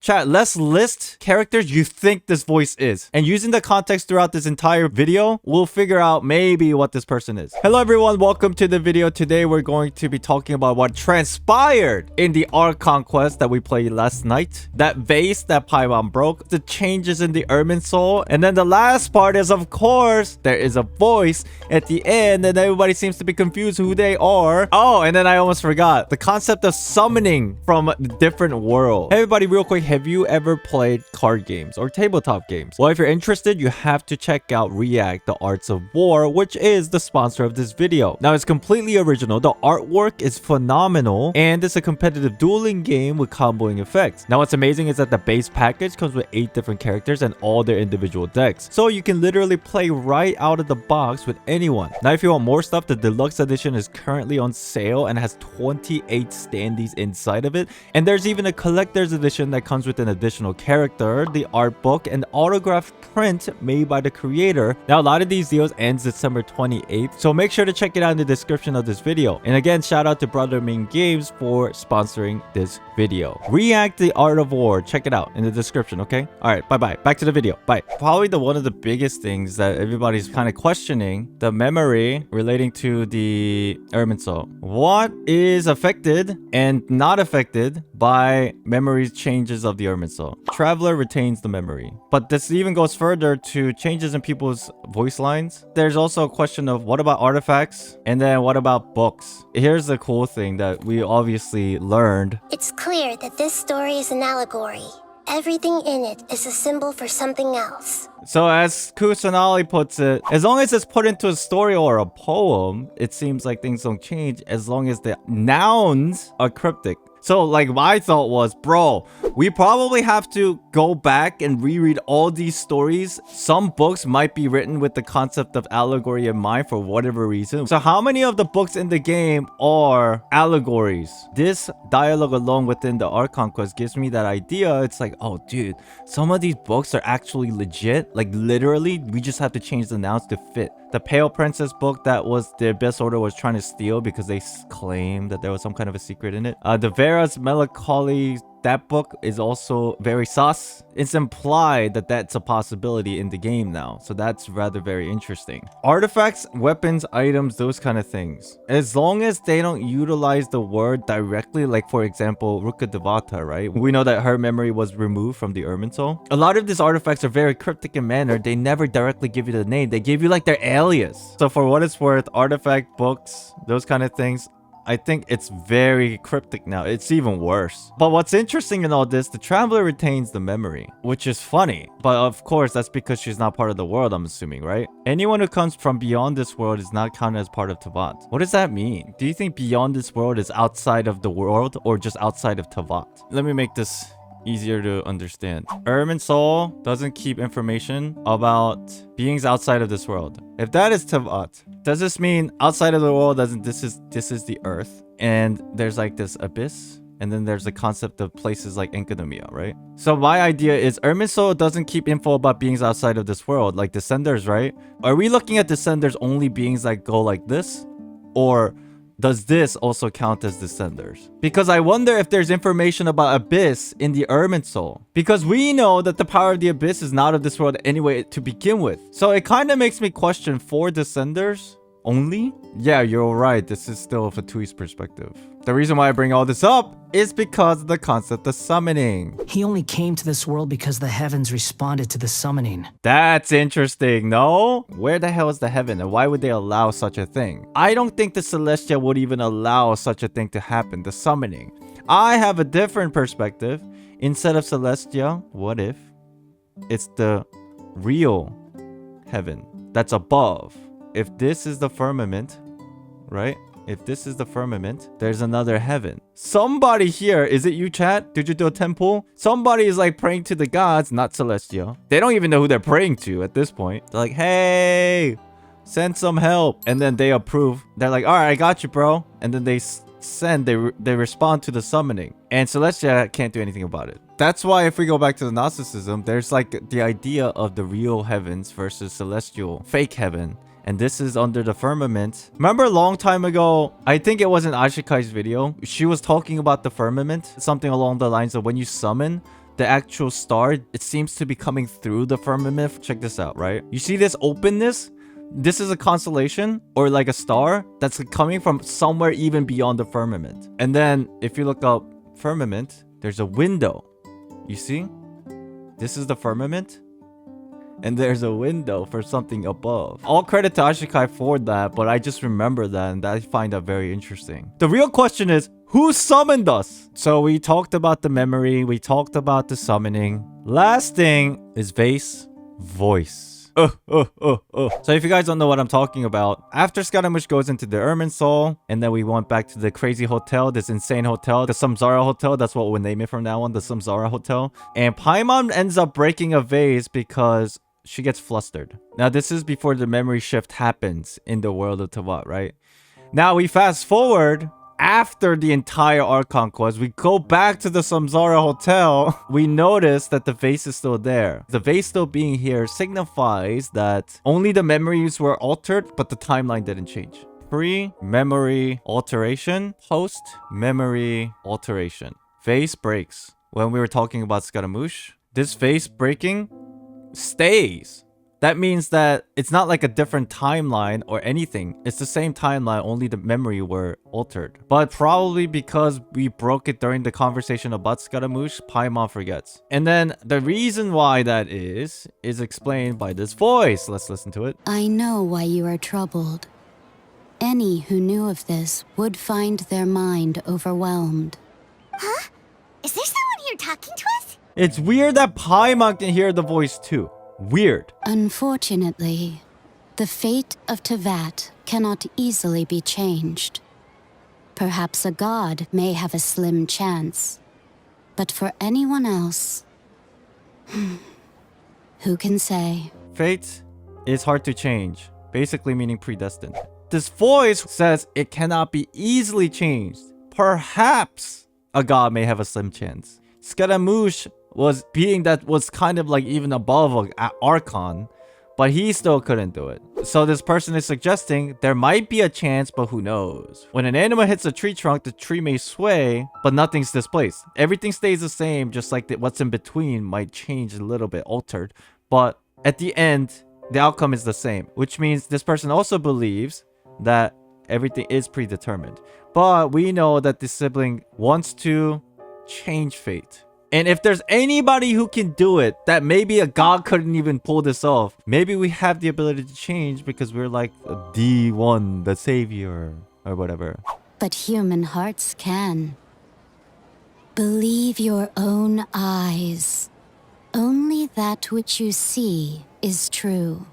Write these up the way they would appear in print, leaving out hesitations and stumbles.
Chat, let's list characters you think this voice is. And using the context throughout this entire video, we'll figure out maybe what this person is. Hello everyone, welcome to the video. Today we're going to be talking about what transpired in the Ark Conquest that we played last night. That vase that Paimon broke, the changes in the Ermin Soul, and then the last part is, of course, there is a voice at the end and everybody seems to be confused who they are. Oh, and then I almost forgot the concept of summoning from a different world. Hey everybody, real quick, have you ever played card games or tabletop games? Well, if you're interested, you have to check out React, the Arts of War, which is the sponsor of this video. Now, it's completely original. The artwork is phenomenal, and it's a competitive dueling game with comboing effects. Now, what's amazing is that the base package comes with 8 different characters and all their individual decks. So you can literally play right out of the box with anyone. Now, if you want more stuff, the deluxe edition is currently on sale and has 28 standees inside of it. And there's even a collector's edition that comes with an additional character, the art book, and autographed print made by the creator. Now, a lot of these deals ends December 28th, so make sure to check it out in the description of this video. And again, shout out to Brother Ming Games for sponsoring this video. React, the Art of War, check it out in the description, okay? All right, bye-bye. Back to the video. Bye. Probably one of the biggest things that everybody's kind of questioning, the memory relating to the Ermin Soul. What is affected and not affected by memory changes of the Ermin Soul? Traveler retains the memory. But this even goes further to changes in people's voice lines. There's also a question of what about artifacts? And then what about books? Here's the cool thing that we obviously learned. It's clear that this story is an allegory. Everything in it is a symbol for something else. So as Kusanali puts it, as long as it's put into a story or a poem, it seems like things don't change as long as the nouns are cryptic. So like my thought was, bro, we probably have to go back and reread all these stories. Some books might be written with the concept of allegory in mind for whatever reason. So how many of the books in the game are allegories? This dialogue alone within the Ark Conquest gives me that idea. It's like, oh dude, some of these books are actually legit. Like literally, we just have to change the nouns to fit. The Pale Princess book that was the Abyss Order was trying to steal because they claimed that there was some kind of a secret in it. The Vera's Melancholy, that book is also very sus. It's implied that that's a possibility in the game now. So that's rather very interesting. Artifacts, weapons, items, those kind of things. As long as they don't utilize the word directly, like for example, Ruka Devata, right? We know that her memory was removed from the Ermin Soul. A lot of these artifacts are very cryptic in manner. They never directly give you the name. They give you like their alias. So for what it's worth, artifact, books, those kind of things, I think it's very cryptic now. It's even worse. But what's interesting in all this, the traveler retains the memory, which is funny. But of course, that's because she's not part of the world, I'm assuming, right? Anyone who comes from beyond this world is not counted as part of Tavat. What does that mean? Do you think beyond this world is outside of the world or just outside of Tavat? Let me make this easier to understand. Ermin Soul doesn't keep information about beings outside of this world. If that is Tavat, does this mean outside of the world doesn't this is the earth and there's like this abyss and then there's the concept of places like Enkanomiya, right? So my idea is Ermin Soul doesn't keep info about beings outside of this world, like Descenders, right? Are we looking at Descenders only beings that go like this? Or does this also count as Descenders? Because I wonder if there's information about Abyss in the Ermin Soul. Because we know that the power of the Abyss is not of this world anyway to begin with. So it kind of makes me question 4 Descenders only? Yeah, you're right. This is still a Fatui's perspective. The reason why I bring all this up is because of the concept of summoning. He only came to this world because the heavens responded to the summoning. That's interesting, no? Where the hell is the heaven and why would they allow such a thing? I don't think the Celestia would even allow such a thing to happen, the summoning. I have a different perspective. Instead of Celestia, what if it's the real heaven that's above? If this is the firmament, right? If this is the firmament, there's another heaven. Somebody here, is it you, chat? Did you do a temple? Somebody is like praying to the gods, not Celestia. They don't even know who they're praying to at this point. They're like, hey, send some help. And then they approve. They're like, all right, I got you, bro. And then they they respond to the summoning. And Celestia can't do anything about it. That's why if we go back to the Gnosticism, there's like the idea of the real heavens versus celestial fake heaven. And this is under the firmament. Remember a long time ago, I think it was in Ashikai's video, she was talking about the firmament. Something along the lines of when you summon, the actual star, it seems to be coming through the firmament. Check this out, right? You see this openness? This is a constellation or like a star that's coming from somewhere even beyond the firmament. And then if you look up firmament, there's a window. You see? This is the firmament. And there's a window for something above. All credit to Ashikai for that, but I just remember that and I find that very interesting. The real question is, who summoned us? So we talked about the memory, we talked about the summoning. Last thing is Vase Voice. So if you guys don't know what I'm talking about, after Scaramouche goes into the Ermine Soul, and then we went back to the crazy hotel, this insane hotel, the Samsara Hotel, that's what we'll name it from now on, the Samsara Hotel. And Paimon ends up breaking a vase because she gets flustered. Now this is before the memory shift happens in the world of Tawat, right? Now we fast forward after the entire Archon quest, we go back to the Samsara Hotel. We notice that the vase is still there. The vase still being here signifies that only the memories were altered, but the timeline didn't change. Pre-memory alteration, post-memory alteration. Vase breaks. When we were talking about Scaramouche, this vase breaking stays. That means that it's not like a different timeline or anything. It's the same timeline, only the memory were altered. But probably because we broke it during the conversation about Scaramouche, Paimon forgets. And then the reason why that is explained by this voice. Let's listen to it. I know why you are troubled. Any who knew of this would find their mind overwhelmed. Huh? Is there someone here talking to us? It's weird that Paimon can hear the voice too. Weird. Unfortunately, the fate of Teyvat cannot easily be changed. Perhaps a god may have a slim chance, but for anyone else, who can say? Fate is hard to change, basically meaning predestined. This voice says it cannot be easily changed. Perhaps a god may have a slim chance. Scaramouche was being that was kind of like even above Archon, but he still couldn't do it. So this person is suggesting there might be a chance, but who knows? When an animal hits a tree trunk, the tree may sway, but nothing's displaced. Everything stays the same, just like what's in between might change a little bit, altered. But at the end, the outcome is the same, which means this person also believes that everything is predetermined. But we know that this sibling wants to change fate. And if there's anybody who can do it, that maybe a god couldn't even pull this off, maybe we have the ability to change because we're like the one, the savior, or whatever. But human hearts can. Believe your own eyes. Only that which you see is true.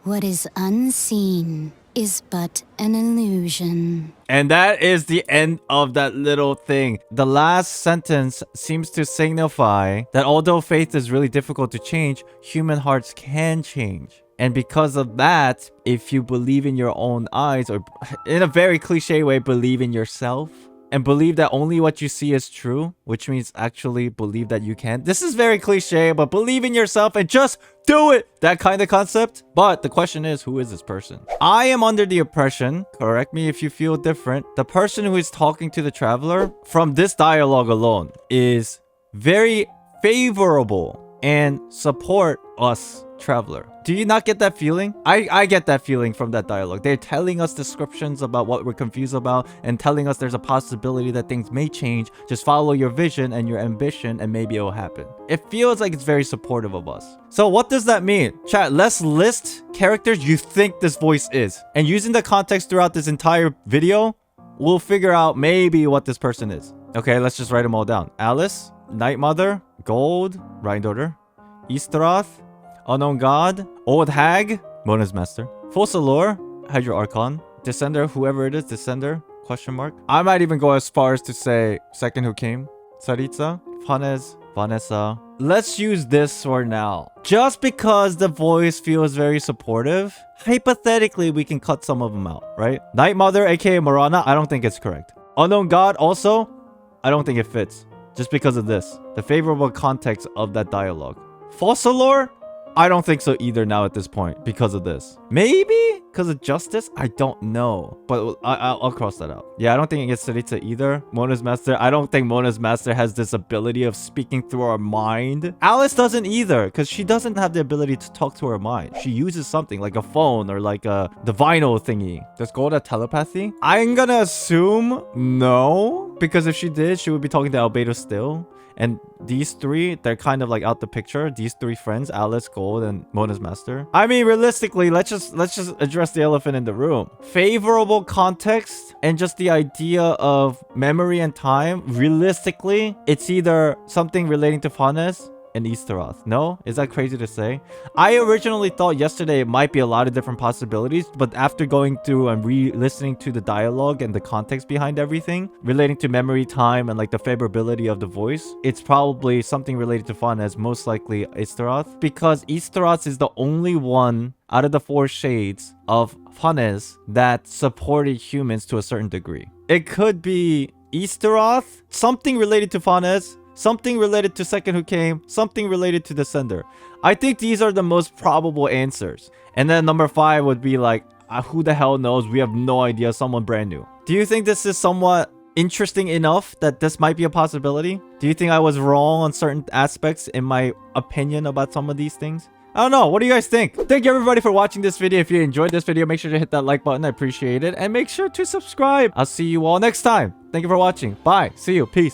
What is unseen is but an illusion. And that is the end of that little thing. The last sentence seems to signify that although faith is really difficult to change, human hearts can change. And because of that, if you believe in your own eyes, or in a very cliche way, believe in yourself, and believe that only what you see is true, which means actually believe that you can. This is very cliche, but believe in yourself and just do it. That kind of concept. But the question is, who is this person? I am under the impression, correct me if you feel different, the person who is talking to the traveler from this dialogue alone is very favorable and support us, traveler. Do you not get that feeling? I get that feeling from that dialogue. They're telling us descriptions about what we're confused about and telling us there's a possibility that things may change. Just follow your vision and your ambition and maybe it will happen. It feels like it's very supportive of us. So what does that mean? Chat, let's list characters you think this voice is. And using the context throughout this entire video, we'll figure out maybe what this person is. Okay, let's just write them all down. Alice, Night Mother, Gold, Rhindaughter, Easteroth, Unknown God, Old Hag, Mona's Master, Fossilor, Hydro Archon, Descender, whoever it is, Descender, question mark. I might even go as far as to say second who came, Saritza, Fanez, Vanessa. Let's use this for now. Just because the voice feels very supportive, hypothetically we can cut some of them out, right? Night Mother, aka Morana, I don't think it's correct. Unknown God also, I don't think it fits. Just because of this, the favorable context of that dialogue. Fossilor, I don't think so either now at this point because of this. Maybe because of justice? I don't know. But I'll cross that out. Yeah, I don't think it gets Sarita either. Mona's master. I don't think Mona's master has this ability of speaking through our mind. Alice doesn't either, because she doesn't have the ability to talk to her mind. She uses something like a phone or like the vinyl thingy. Does Gold have telepathy? I'm gonna assume no, because if she did, she would be talking to Albedo still. And these three, they're kind of like out the picture. These three friends, Alice, Gold, and Mona's master. I mean, realistically, let's just address the elephant in the room. Favorable context and just the idea of memory and time. Realistically, it's either something relating to Fanes and Easteroth. No? Is that crazy to say? I originally thought yesterday it might be a lot of different possibilities, but after going through and re-listening to the dialogue and the context behind everything, relating to memory, time, and like the favorability of the voice, it's probably something related to Fanes, most likely Easteroth, because Easteroth is the only one out of the 4 shades of Fanes that supported humans to a certain degree. It could be Easteroth, something related to Fanes, something related to Second Who Came, something related to Descender. I think these are the most probable answers. And then number 5 would be like, who the hell knows? We have no idea. Someone brand new. Do you think this is somewhat interesting enough that this might be a possibility? Do you think I was wrong on certain aspects in my opinion about some of these things? I don't know. What do you guys think? Thank you everybody for watching this video. If you enjoyed this video, make sure to hit that like button. I appreciate it. And make sure to subscribe. I'll see you all next time. Thank you for watching. Bye. See you. Peace.